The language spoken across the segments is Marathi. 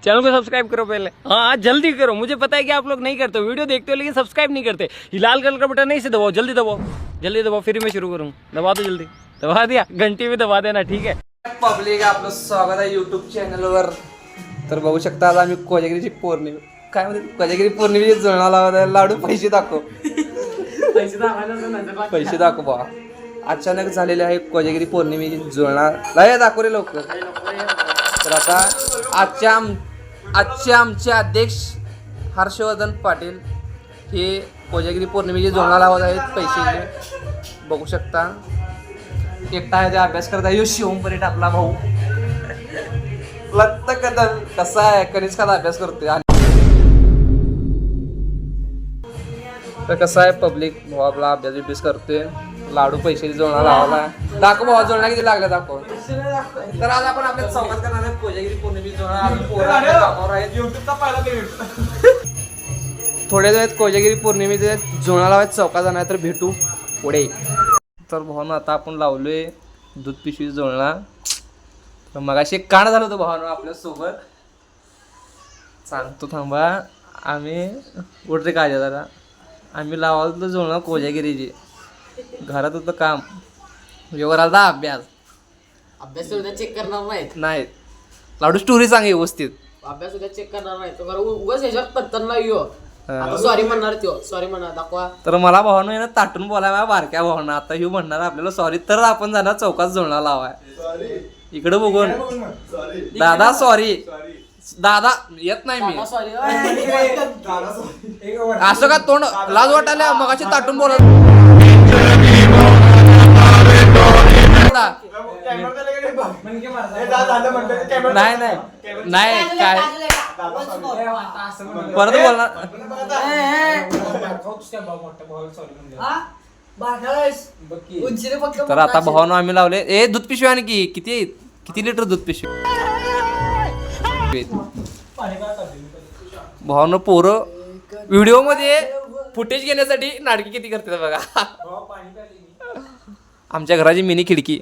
चैनल को सब्सक्राइब करो पहले। हाँ जल्दी करो, मुझे पता है कि आप लोग नहीं करते हो, वीडियो देखते हो लेकिन सब्सक्राइब नहीं करते। ये लाल कलर का बटन नहीं से दबाओ, जल्दी दबाओ, जल्दी दबाओ, फिर मैं शुरू करूँ। दबा दो जल्दी, दबा दिया, घंटी भी दबा देना, ठीक है। पब्लिक आपलं स्वागत आहे युट्यूब चॅनलवर. तर बघू शकता आज आम्ही कोजागिरीची पौर्णिमा, काय म्हणते कोजागिरी पौर्णिमेची जुळणा लावत आहे. लाडू पैसे दाखव, पैसे दाखव बा. अचानक झालेले आहे कोजागिरी पौर्णिमेची जुळणा. लय दाखव रे लवकर. तर आता आजचे आमचे अध्यक्ष हर्षवर्धन पाटील हे कोजागिरी पौर्णिमेची जुळणा लावत आहेत पैसे. बघू शकता एकटा आहे ते अभ्यास करता. यो शिवम परीट आपला भाऊ लत्त कदम कसा आहे कधीच का अभ्यास करतोय. तर कसं आहे पब्लिक भाऊ आपला अभ्यास करतोय. लाडू पैसे जोडणा लावाला. दाखव भाऊ जोडणा किती लागला दाखव. तर आज आपण आपल्या चौकात करणार आहे कोजागिरी पौर्णिमेची थोड्या वेळात कोजागिरी पौर्णिमेचे जोडणा लावायचं चौकात जाणार. तर भेटू पुढे. तर भावानं आता आपण लावलोय दूध पिशवी जोडणा. तर मगाशी एक कांड झालं होतं भावानं आपल्यासोबत, सांगतो थांबा. आम्ही उठते काय जरा आम्ही लावलं होतं जोडणा कोजागिरीची. घरात होतं काम, व्यवहाराला अभ्यास उद्या चेक करणार नाही. लाडू स्टोरी सांग व्यवस्थित. अभ्यास उद्या चेक करणार नाही तो उगाच ह्याच्यात पत्तर नाही येऊ. आता सॉरी म्हणणार त्यो, सॉरी म्हणणार दाखवा. तर मला भावानं आहे ना ताटून बोलायला बारक्या भावानं. आता ह्यू म्हणणार आपल्याला सॉरी, तर आपण जाणार चौकात जोडणा लावाय. इकडे बघून दादा सॉरी, दादा येत नाही मी. सॉरी असं का तोंड लाज वाटायला मगाशी ताटून बोला. नाही नाही नाही काय परत बोलणार. तर आता भावानं आम्ही लावले. ए दूध पिशवी आणखी किती लिटर दूध पिशवी. भावानं पोरं व्हिडिओ मध्ये फुटेज घेण्यासाठी नाटकी किती करते बघा. आमच्या घराची मिनी खिडकी.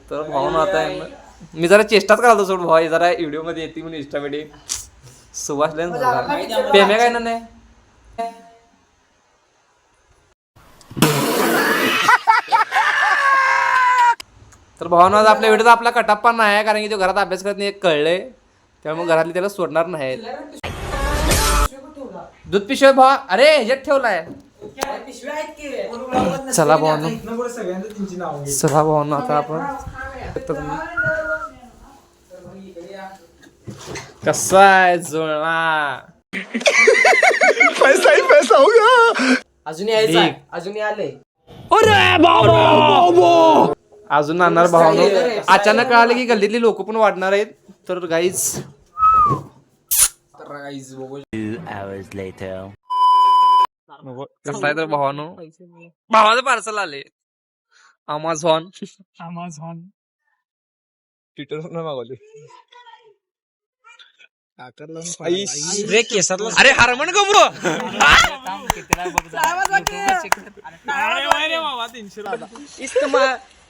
तर भावानं आता मी जरा चेष्टाच करायला सोड भावा जरा व्हिडिओ मध्ये येते म्हणून इंस्टामध्ये. सुभाष पेम्या काय ना नाही. तर भावानं आज आपल्या व्हिडिओचा आपला कटाप्पा नाही आहे, कारण की तो घरात अभ्यास करत नाही कळलंय, त्यामुळे घरातले त्याला सोडणार नाहीत. दूध पिशवी भावा अरे ह्याच्यात ठेवलाय. चला भावानं, चला भावानं आता आपण कसा आहे जुळणा. पैसा ही पैसा होगा. अजून यायचं, अजून आले. अजून आणणार भावानं. अचानक कळालं की गल्लीतली लोक पण वाढणार आहेत. तर गाईज कसं आहे तर भावाचं पार्सल आले. अमेझॉन ट्विटर मागवले. अरे हरमन कबरो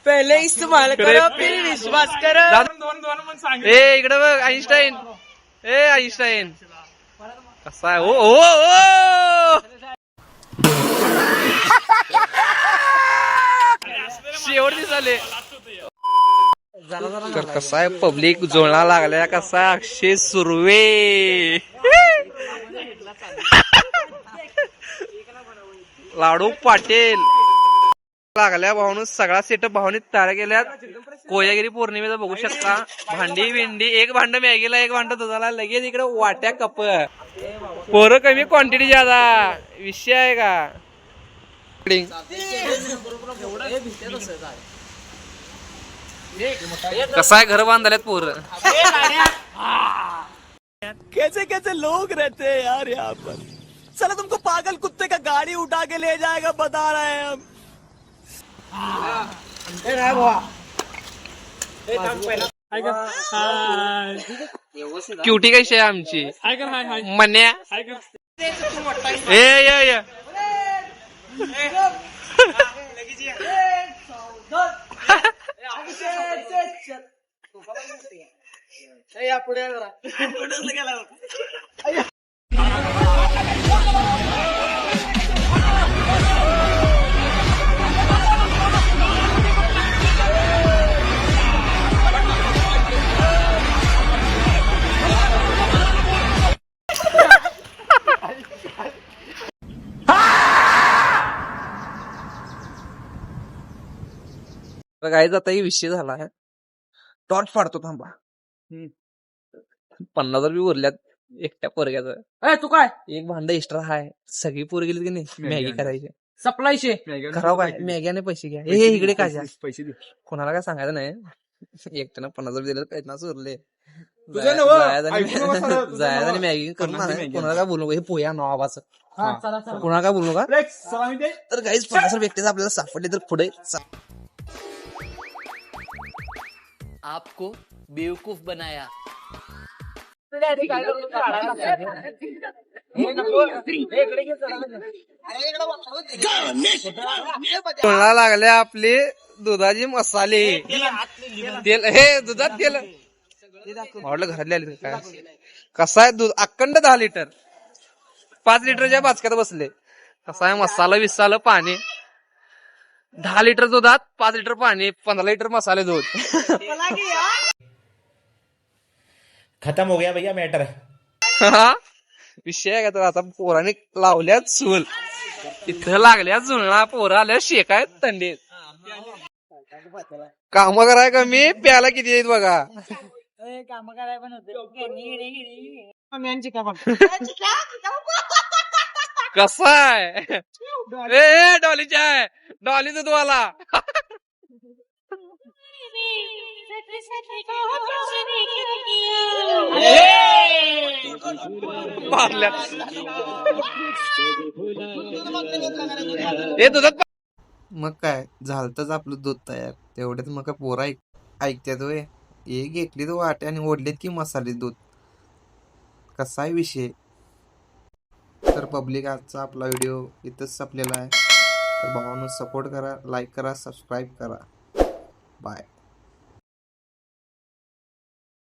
पहिले इस्तेमाल करो फिर विश्वास करो. ए इकडे बघ आईन्स्टाईन. ए आईन्स्टाईन कसा आहे. ओ शेवट दिसाले. तर कसा आहे पब्लिक जोडणा लागल्या. कसा अक्षय सुर्वे लाडू पाटील लागल्या. भावनं सगळा सेटअप भावनी तयार केल्यात कोजागिरी पौर्णिमेचा. बघू शकता भांडी बिंडी. एक भांड मॅगीला, एक भांड दुधाला. लगेच इकडे वाट्या कप. पोरं कमी क्वांटिटी ज्यादा विषय आहे का. कसा आहे घर बांधल्यात पोरं. कैसे कैसे लोग रहते हैं यार यहाँ पर. चलो तुमको पागल कुत्ते का गाड़ी उठा के ले जाएगा बता रहे हैं हम. क्युटी कशी आहे आमची मन्या. ए गाईज आता ही विषय झाला आहे. टॉर्च फाडतो थांबा. 50 रुपये उरल्यात एकट्या पोरग्याचं. तू काय एक भांड एक्स्ट्रा हाय. सगळी पोरं गेली की नाही मॅगी करायची. सप्लायशे खराब आहे मॅगीने पैसे घ्या. हे इकडे काय पैसे दे. कोणाला काय सांगायचं नाही. एकट्यानं 50 रुपये दिले पैसे उरले. जायचं आणि मॅगी करून कोणाला काय बोलू हे पोया नावाचं. कोणाला काय बोलू का तर काहीच 50 रुपये एकट्याच आपल्याला सापडले तर पुढे आपको बेवकूफ बनाया. कोणाला लागले आपले दुधाचे मसाले. तेल हे दुधात तेल म्हटलं घरातले आले काय कसा आहे दूध अखंड 10 लिटर 5 लिटरच्या बाचक्यात बसले. कसा आहे मसाला विसाला पाणी 10 लिटर दुधात 5 लिटर पाणी 15 लिटर मसाले दूध. खत्म हो गया भैया मैटर. हा विषय आहे का तर आता पोराने लावल्यात चूल इथं लागल्या जुळणा पोरं आल्या शेकाय थंडीत. काम कराय कमी प्याला किती आहेत बघा. कसा आहे ए डॉलीच्या आहे डॉली दूधवाला. मारल्या हे दुधात. मग काय झालतच आपलं दूध तयार. तेवढ्यात मग काय पोरा ऐकत्यात होय. हे घेतली तर वाटे आणि ओढलेत की मसाले दूध. कसा आहे विषय. तर पब्लिक आजचा आपला व्हिडिओ इथंच संपलेला आहे. तर भावांनो सपोर्ट करा लाईक करा सबस्क्राईब करा. बाय.